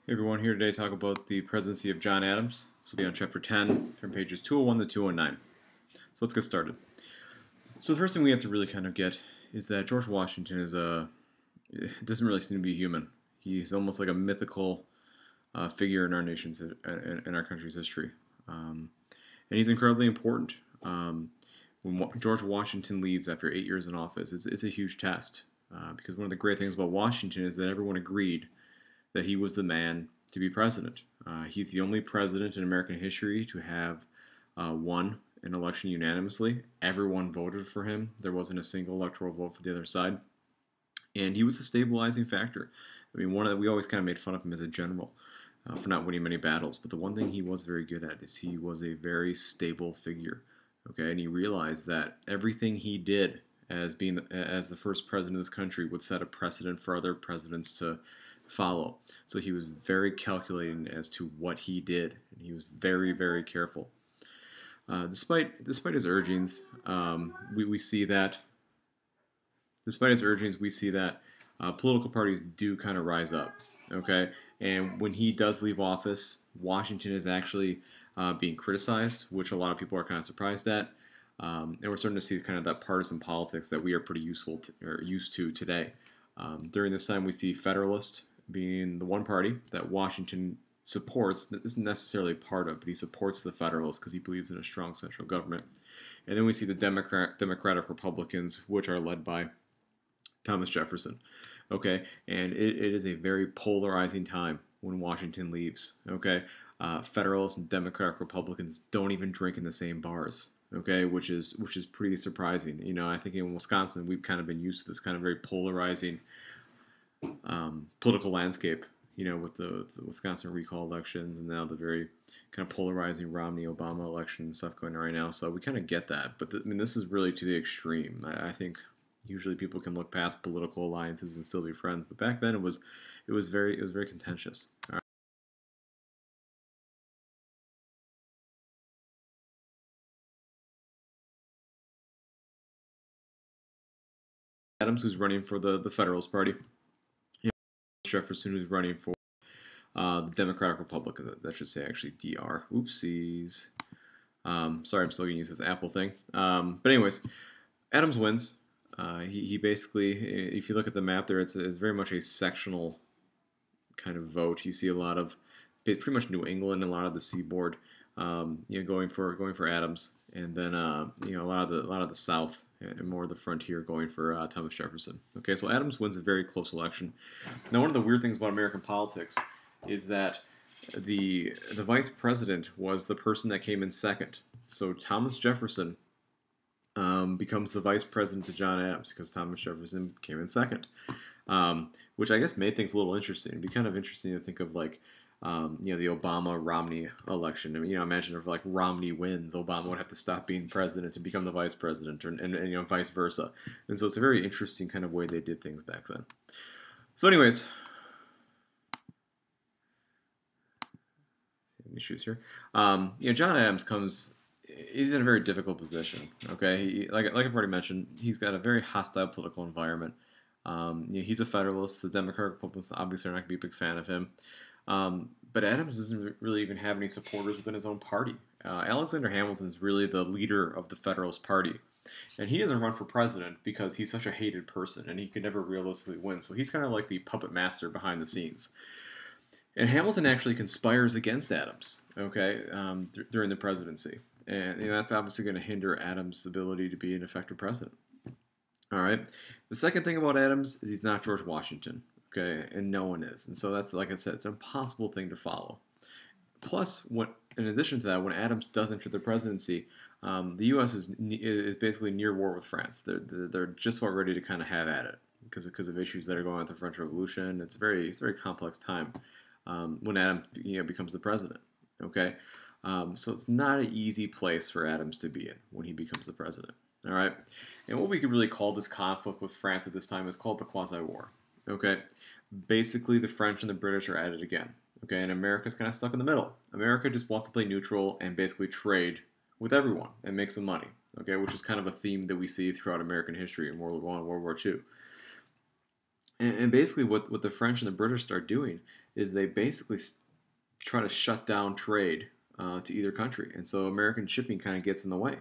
Hey everyone, here today to talk about the presidency of John Adams. This will be on chapter 10 from pages 201 to 209. So let's get started. So the first thing we have to really kind of get is that George Washington doesn't really seem to be human. He's almost like a mythical figure in our nation's in our country's history, and he's incredibly important. When George Washington leaves after 8 years in office, it's a huge test because one of the great things about Washington is that everyone agreed that he was the man to be president. He's the only president in American history to have won an election unanimously. Everyone voted for him. There wasn't a single electoral vote for the other side. And he was a stabilizing factor. I mean, we always kind of made fun of him as a general for not winning many battles. But the one thing he was very good at is he was a very stable figure. Okay, and he realized that everything he did as the first president of this country would set a precedent for other presidents to follow. So he was very calculating as to what he did, and he was very, very careful. Despite his urgings, we see that. Despite his urgings, we see that political parties do kind of rise up. Okay, and when he does leave office, Washington is actually being criticized, which a lot of people are kind of surprised at. And we're starting to see kind of that partisan politics that we are pretty used to today. During this time, we see Federalists being the one party that Washington supports, that isn't necessarily part of, but he supports the Federalists because he believes in a strong central government. And then we see the Democratic Republicans, which are led by Thomas Jefferson. Okay, and it is a very polarizing time when Washington leaves. Okay, Federalists and Democratic Republicans don't even drink in the same bars. Okay, which is pretty surprising. You know, I think in Wisconsin we've kind of been used to this kind of very polarizing political landscape, you know, with the Wisconsin recall elections and now the very kind of polarizing Romney-Obama election and stuff going on right now. So we kind of get that. But I mean, this is really to the extreme. I think usually people can look past political alliances and still be friends. But back then it was very contentious. All right. Adams, who's running for the Federalist Party. Jefferson, who's running for the Democratic Republic, that should say actually DR. Oopsies. Sorry, I'm still going to use this Apple thing. But anyways, Adams wins. He basically, if you look at the map there, it's very much a sectional kind of vote. You see a lot of pretty much New England and a lot of the seaboard, going for Adams, and then a lot of the South and more of the frontier going for Thomas Jefferson. Okay, so Adams wins a very close election. Now, one of the weird things about American politics is that the vice president was the person that came in second. So Thomas Jefferson becomes the vice president to John Adams because Thomas Jefferson came in second, which I guess made things a little interesting. It'd be kind of interesting to think of like the Obama-Romney election. I mean, imagine if like Romney wins, Obama would have to stop being president to become the vice president, and vice versa. And so it's a very interesting kind of way they did things back then. So, anyways, issues here. John Adams comes. He's in a very difficult position. Okay, like I've already mentioned, he's got a very hostile political environment. He's a Federalist. The Democratic Republicans obviously are not going to be a big fan of him. But Adams doesn't really even have any supporters within his own party. Alexander Hamilton is really the leader of the Federalist Party. And he doesn't run for president because he's such a hated person and he could never realistically win. So he's kind of like the puppet master behind the scenes. And Hamilton actually conspires against Adams, okay, during the presidency. And that's obviously going to hinder Adams' ability to be an effective president. All right. The second thing about Adams is he's not George Washington. Okay, and no one is. And so that's, like I said, it's an impossible thing to follow. Plus, in addition to that, when Adams does enter the presidency, the U.S. is basically near war with France. They're just about ready to kind of have at it because of issues that are going on with the French Revolution. It's a very complex time when Adams becomes the president. Okay, so it's not an easy place for Adams to be in when he becomes the president. All right, and what we could really call this conflict with France at this time is called the Quasi-War. Okay, basically the French and the British are at it again. Okay, and America's kind of stuck in the middle. America just wants to play neutral and basically trade with everyone and make some money. Okay, which is kind of a theme that we see throughout American history in World War I and World War II. And basically, what the French and the British start doing is they basically try to shut down trade to either country, and so American shipping kind of gets in the way.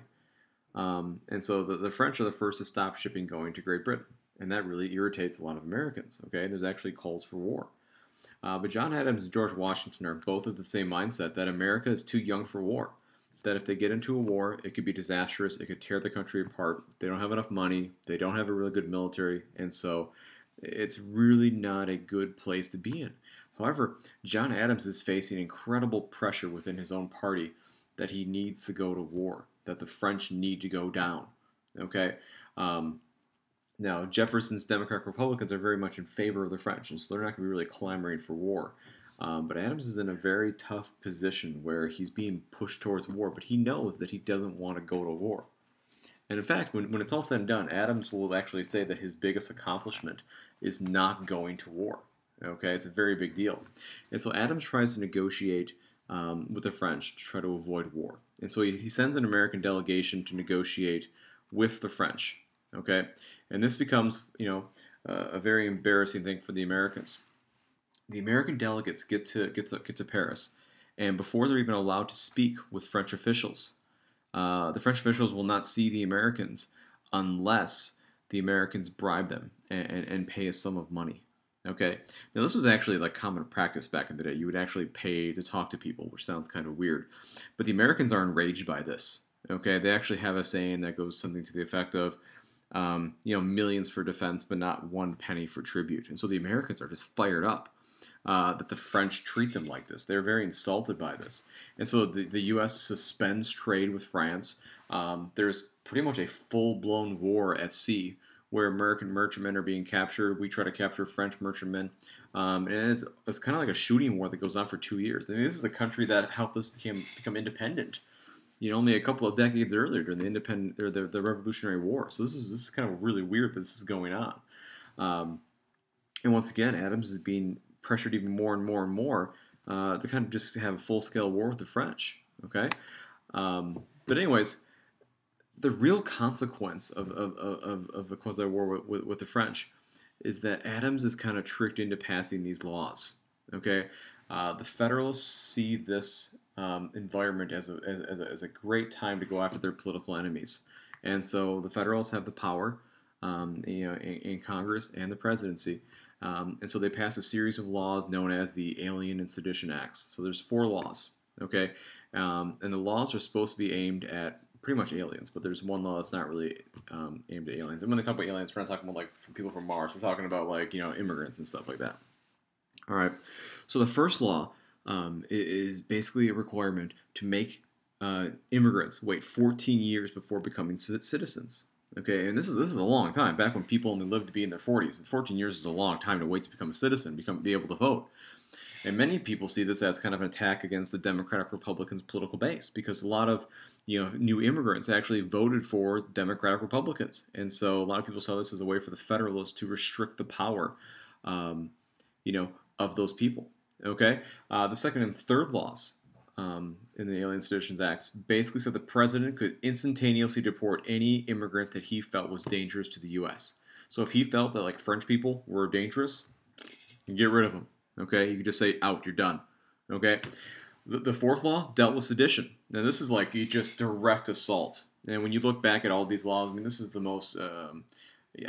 And so the French are the first to stop shipping going to Great Britain, and that really irritates a lot of Americans. Okay, there's actually calls for war. But John Adams and George Washington are both of the same mindset that America is too young for war. That if they get into a war, it could be disastrous. It could tear the country apart. They don't have enough money. They don't have a really good military, and so it's really not a good place to be in. However, John Adams is facing incredible pressure within his own party that he needs to go to war, that the French need to go down. Okay? Um, Now, Jefferson's Democratic Republicans are very much in favor of the French, and so they're not going to be really clamoring for war. But Adams is in a very tough position where he's being pushed towards war, but he knows that he doesn't want to go to war. And in fact, when it's all said and done, Adams will actually say that his biggest accomplishment is not going to war. Okay, it's a very big deal. And so Adams tries to negotiate with the French to try to avoid war. And so he sends an American delegation to negotiate with the French. Okay, and this becomes, a very embarrassing thing for the Americans. The American delegates get to Paris, and before they're even allowed to speak with French officials, the French officials will not see the Americans unless the Americans bribe them and pay a sum of money. Okay, now this was actually like common practice back in the day. You would actually pay to talk to people, which sounds kind of weird, but the Americans are enraged by this. Okay, they actually have a saying that goes something to the effect of, millions for defense, but not one penny for tribute. And so the Americans are just fired up that the French treat them like this. They're very insulted by this. And so the U.S. suspends trade with France. There's pretty much a full-blown war at sea where American merchantmen are being captured. We try to capture French merchantmen. And it's kind of like a shooting war that goes on for 2 years. I mean, this is a country that helped us become independent, only a couple of decades earlier during the Revolutionary War. So this is kind of really weird that this is going on. And once again, Adams is being pressured even more and more and more to kind of just have a full-scale war with the French. Okay, but anyways, the real consequence of the Quasi-War with the French is that Adams is kind of tricked into passing these laws. Okay, the Federalists see this environment as a great time to go after their political enemies, and so the Federalists have the power, in Congress and the Presidency, and so they pass a series of laws known as the Alien and Sedition Acts. So there's 4 laws, okay, and the laws are supposed to be aimed at pretty much aliens, but there's one law that's not really aimed at aliens. And when they talk about aliens, we're not talking about like people from Mars. We're talking about like immigrants and stuff like that. All right. So the first law is basically a requirement to make immigrants wait 14 years before becoming citizens. Okay, and this is a long time. Back when people only lived to be in their 40s, and 14 years is a long time to wait to become a citizen, be able to vote. And many people see this as kind of an attack against the Democratic Republicans' political base, because a lot of new immigrants actually voted for Democratic Republicans, and so a lot of people saw this as a way for the Federalists to restrict the power, of those people. Okay, the second and third laws in the Alien Seditions Acts basically said the president could instantaneously deport any immigrant that he felt was dangerous to the U.S. So if he felt that like French people were dangerous, you get rid of them. Okay, you could just say out, you're done. Okay, the fourth law dealt with sedition. Now this is like just direct assault. And when you look back at all these laws, I mean, this is the most,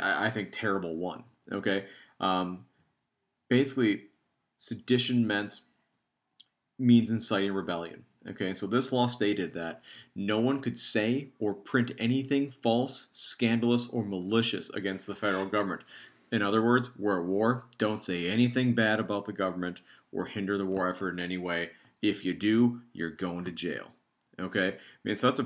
I think, terrible one. Okay, basically, sedition means inciting rebellion. Okay, so this law stated that no one could say or print anything false, scandalous, or malicious against the federal government. In other words, we're at war. Don't say anything bad about the government or hinder the war effort in any way. If you do, you're going to jail. Okay, I mean, so that's a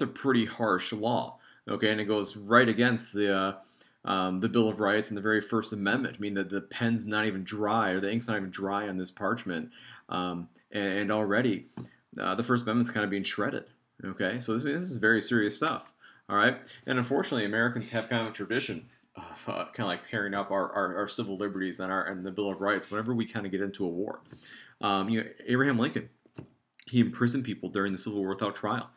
pretty harsh law. Okay, and it goes right against the Bill of Rights and the very First Amendment. I mean, the pen's not even dry, or the ink's not even dry on this parchment, and already the First Amendment's kind of being shredded. Okay, so this is very serious stuff. All right, and unfortunately, Americans have kind of a tradition of kind of like tearing up our civil liberties and the Bill of Rights whenever we kind of get into a war. Abraham Lincoln, he imprisoned people during the Civil War without trial.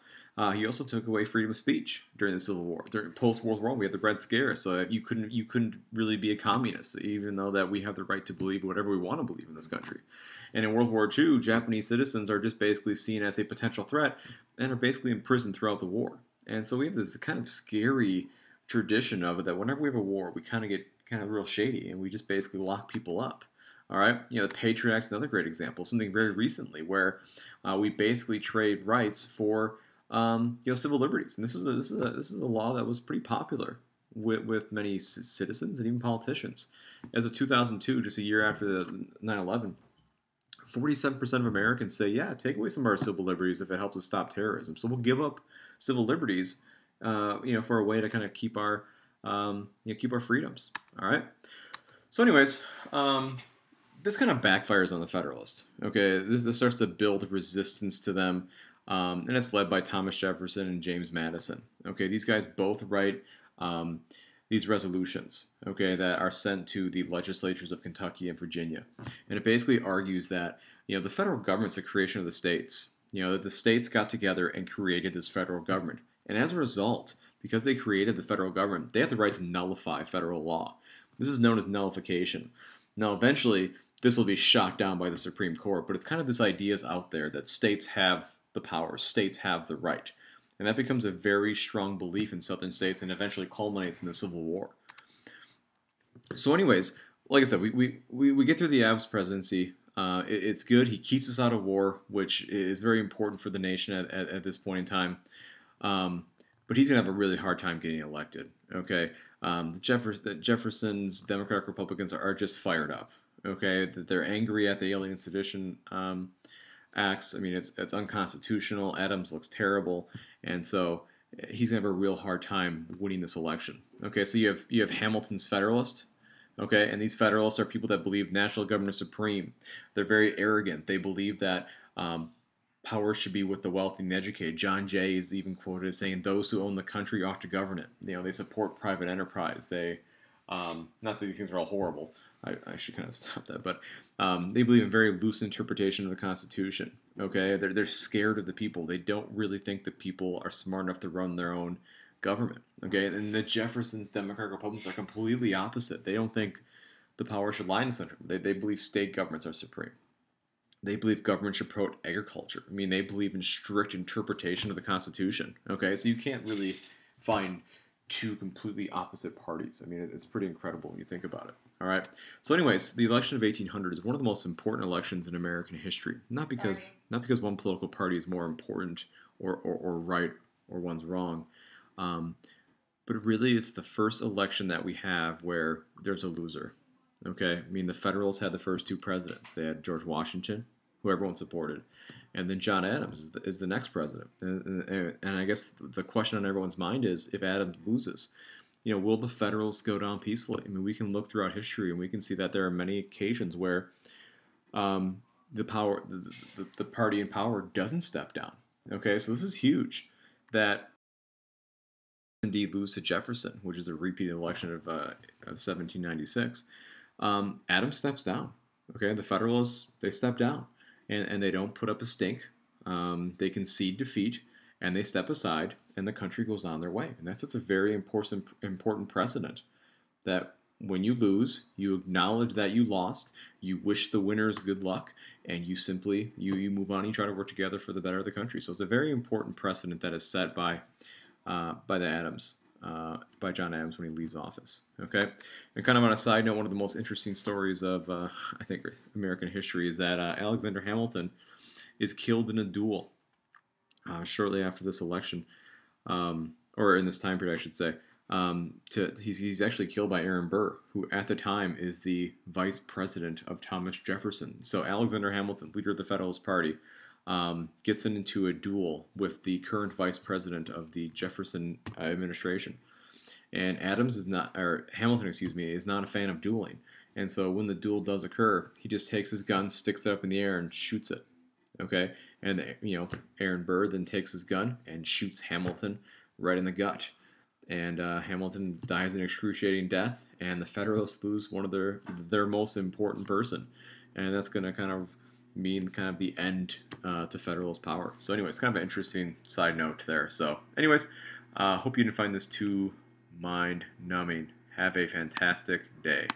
He also took away freedom of speech during the Civil War. During post-World War, we had the Red Scare, so you couldn't really be a communist, even though that we have the right to believe whatever we want to believe in this country. And in World War II, Japanese citizens are just basically seen as a potential threat and are basically imprisoned throughout the war. And so we have this kind of scary tradition of it that whenever we have a war, we kind of get kind of real shady and we just basically lock people up. All right, the Patriot Act is another great example. Something very recently where we basically trade rights for civil liberties, and this is a law that was pretty popular with many citizens and even politicians. As of 2002, just a year after the 9/11, 47% of Americans say, yeah, take away some of our civil liberties if it helps us stop terrorism. So we'll give up civil liberties, for a way to kind of keep our freedoms. All right. So, anyways, this kind of backfires on the Federalists. Okay, this starts to build resistance to them, and it's led by Thomas Jefferson and James Madison. Okay, these guys both write these resolutions, okay, that are sent to the legislatures of Kentucky and Virginia, and it basically argues that the federal government's the creation of the states. That the states got together and created this federal government, and as a result, because they created the federal government, they have the right to nullify federal law. This is known as nullification. Now, eventually, this will be shot down by the Supreme Court, but it's kind of this idea is out there that states have the power, states have the right. And that becomes a very strong belief in southern states and eventually culminates in the Civil War. So anyways, like I said, we get through the Adams presidency. It's good. He keeps us out of war, which is very important for the nation at this point in time. But he's going to have a really hard time getting elected. Okay, the Jefferson's Democratic Republicans are just fired up. Okay, that they're angry at the Alien Sedition acts. I mean, it's unconstitutional. Adams looks terrible, and so he's gonna have a real hard time winning this election. Okay, so you have Hamilton's Federalist. Okay, and these Federalists are people that believe national government is supreme. They're very arrogant. They believe that power should be with the wealthy and the educated. John Jay is even quoted as saying, "Those who own the country ought to govern it." They support private enterprise. They not that these things are all horrible. I should kind of stop that, but they believe in very loose interpretation of the Constitution. Okay, they're scared of the people. They don't really think that people are smart enough to run their own government. Okay, and the Jefferson's Democratic Republicans are completely opposite. They don't think the power should lie in the center. They believe state governments are supreme. They believe government should promote agriculture. I mean, they believe in strict interpretation of the Constitution. Okay, so you can't really find two completely opposite parties. I mean, it's pretty incredible when you think about it. All right. So, anyways, the election of 1800 is one of the most important elections in American history. Not because one political party is more important or right or one's wrong, but really it's the first election that we have where there's a loser. Okay. I mean, the Federalists had the first two presidents. They had George Washington, who everyone supported, and then John Adams is the next president. And I guess the question on everyone's mind is, if Adams loses, will the Federalists go down peacefully? I mean, we can look throughout history and we can see that there are many occasions where the party in power doesn't step down. Okay, so this is huge that indeed lose to Jefferson, which is a repeated election of 1796. Adams steps down. Okay, the Federalists, they step down. And they don't put up a stink. They concede defeat, and they step aside, and the country goes on their way. And that's a very important precedent, that when you lose, you acknowledge that you lost, you wish the winners good luck, and you simply you move on. You try to work together for the better of the country. So it's a very important precedent that is set by John Adams when he leaves office. Okay, and kind of on a side note, one of the most interesting stories of I think American history is that Alexander Hamilton is killed in a duel shortly after this election, or in this time period, I should say. He's actually killed by Aaron Burr, who at the time is the vice president of Thomas Jefferson. So Alexander Hamilton, leader of the Federalist Party, gets into a duel with the current vice president of the Jefferson administration. And Hamilton, is not a fan of dueling. And so when the duel does occur, he just takes his gun, sticks it up in the air, and shoots it. Okay? And, Aaron Burr then takes his gun and shoots Hamilton right in the gut. And Hamilton dies an excruciating death, and the Federalists lose one of their most important person. And that's going to kind of mean kind of the end to Federalist power. So anyways, kind of an interesting side note there. So anyways, hope you didn't find this too mind-numbing. Have a fantastic day.